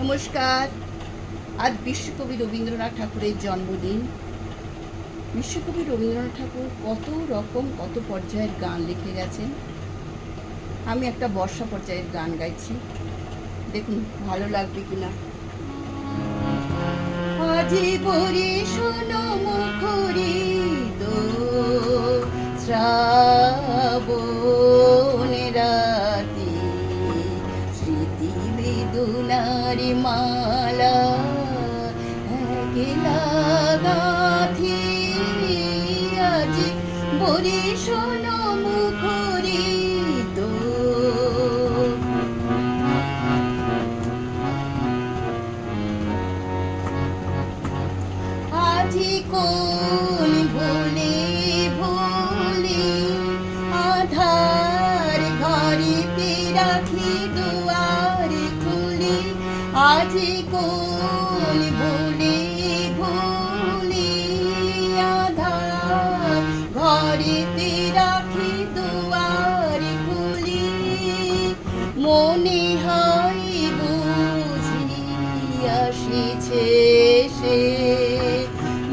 নমস্কার। আজ বিশ্বকবি রবীন্দ্রনাথ ঠাকুরের জন্মদিন। বিশ্বকবি রবীন্দ্রনাথ ঠাকুর কত রকম কত পর্যায়ের গান লিখে গেছেন। আমি একটা বর্ষা পর্যায়ের গান গাইছি, দেখুন ভালো লাগবে কিনা। আজি বরিশন মুখরিত শ্রাবণ রাতি, স্মৃতি বেদনারি মালা একলা গাথি। আজি বরিশন মুখরিত আজি কোন ভুলে ভুলে আধার ঘরেতে রাখি দুয়ার খুলে। আজি কোন ভুলে ভুলে আধার ঘরেতে রাখি দুয়ার খুলে। মনে হয় বুঝি আসিছে সে,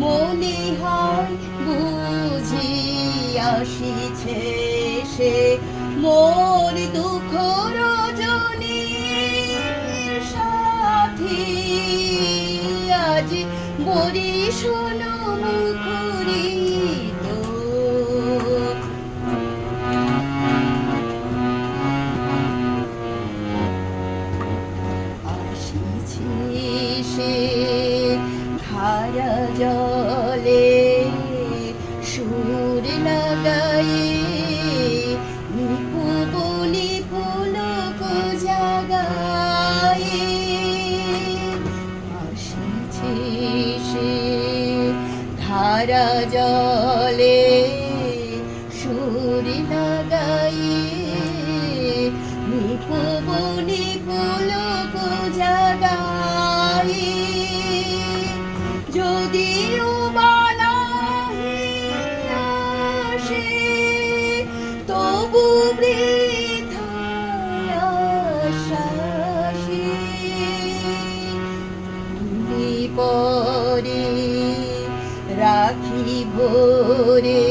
মনে হয় বুঝি আসিছে সে। মোর দুঃখ রজনীর সাথী, আজ বরিশন মুখরিত। আসিছে সে ধারা জলে সুর লাগায়ে, নিপুবনি পুলক জাগায়ে। আসিছে সে ধারা জলে সুর লাগায়ে, নিপুবনি পুলক জাগায়ে। যদিও বানাহি আসে তবু বৃথায় আশ্বাসে। পরে রাখি ভোরে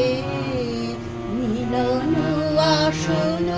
মিলন আসন